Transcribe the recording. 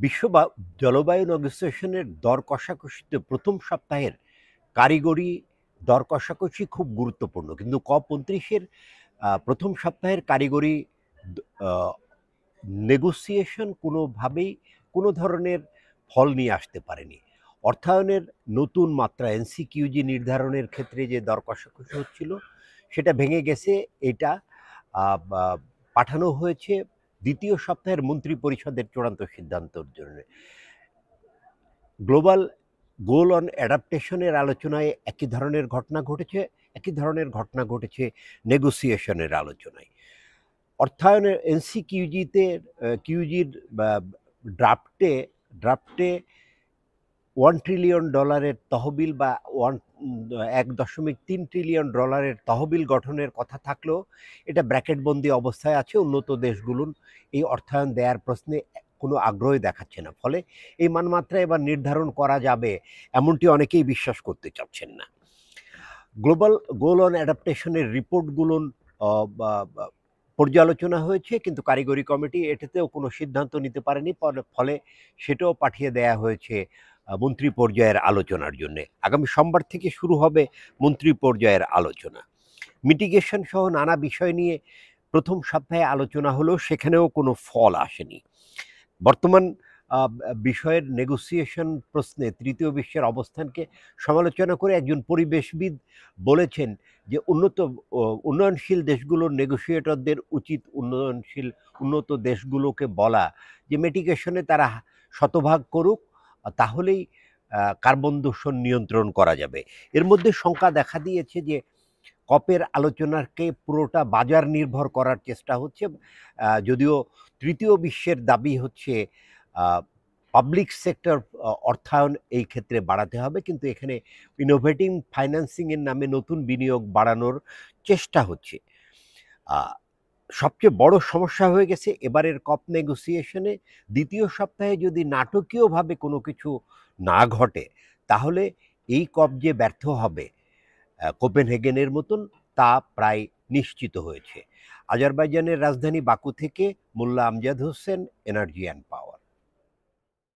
বিশ্ব জলবায়ু নেগোসিয়েশনের দর কষাকষিতে প্রথম সপ্তাহের কারিগরি দর কষাকষি খুব গুরুত্বপূর্ণ, কিন্তু COP29-এর প্রথম সপ্তাহের কারিগরি নেগোসিয়েশন কোনোভাবেই কোনো ধরনের ফল নিয়ে আসতে পারেনি। অর্থায়নের নতুন মাত্রা এনসিকিউজি নির্ধারণের ক্ষেত্রে যে দর কষাকষি হচ্ছিল সেটা ভেঙে গেছে। এটা পাঠানো হয়েছে দ্বিতীয় সপ্তাহের মন্ত্রী পরিষদের চূড়ান্ত সিদ্ধান্তের জন্য। গ্লোবাল গোল অন অ্যাডাপ্টেশনের আলোচনায় একই ধরনের ঘটনা ঘটেছে নেগোসিয়েশনের আলোচনায়। অর্থায়নের কিউজির ড্রাফটে $1 ট্রিলিয়ন তহবিল বা $1.3 ট্রিলিয়ন তহবিল গঠনের কথা থাকলেও এটা ব্র্যাকেটবন্দি অবস্থায় আছে। উন্নত দেশগুলো এই অর্থায়ন দেওয়ার প্রশ্নে কোনো আগ্রহ দেখাচ্ছে না, ফলে এই মানমাত্রা এবার নির্ধারণ করা যাবে এমনটি অনেকেই বিশ্বাস করতে চাচ্ছেন না। গ্লোবাল গোল অন অ্যাডাপ্টেশনের রিপোর্টগুলো পর্যালোচনা হয়েছে, কিন্তু কারিগরি কমিটি এটাতেও কোনো সিদ্ধান্ত নিতে পারেনি, ফলে সেটাও পাঠিয়ে দেয়া হয়েছে মন্ত্রী পর্যায়ের আলোচনার জন্য। আগামী সোমবার থেকে শুরু হবে মন্ত্রী পর্যায়ের আলোচনা। মিটিগেশন সহ নানা বিষয় নিয়ে প্রথম সপ্তাহে আলোচনা হলেও সেখানেও কোনো ফল আসেনি। বর্তমান বিষয়ের নেগোসিয়েশন প্রশ্নে তৃতীয় বিশ্বের অবস্থানকে সমালোচনা করে একজন পরিবেশবিদ বলেছেন যে উন্নয়নশীল দেশগুলোর নেগোসিয়েটরদের উচিত উন্নত দেশগুলোকে বলা যে মিটিগেশনে তারা শতভাগ করুক, তাহলেই কার্বন দূষণ নিয়ন্ত্রণ করা যাবে। এর মধ্যে শঙ্কা দেখা দিয়েছে যে কপের আলোচনাকে পুরোটা বাজার নির্ভর করার চেষ্টা হচ্ছে। যদিও তৃতীয় বিশ্বের দাবি হচ্ছে পাবলিক সেক্টর অর্থায়ন এই ক্ষেত্রে বাড়াতে হবে, কিন্তু এখানে ইনোভেটিভ ফাইন্যান্সিংয়ের নামে নতুন বিনিয়োগ বাড়ানোর চেষ্টা হচ্ছে। সবচেয়ে বড় সমস্যা হয়ে গেছে এবারের কপ নেগোসিয়েশনে দ্বিতীয় সপ্তাহে যদি নাটকীয়ভাবে কোনো কিছু না ঘটে, তাহলে এই কপ যে ব্যর্থ হবে কোপেনহেগেনের মতন তা প্রায় নিশ্চিত হয়েছে। আজারবাইজানের রাজধানী বাকু থেকে Molla Amjad Hossain, energy and power.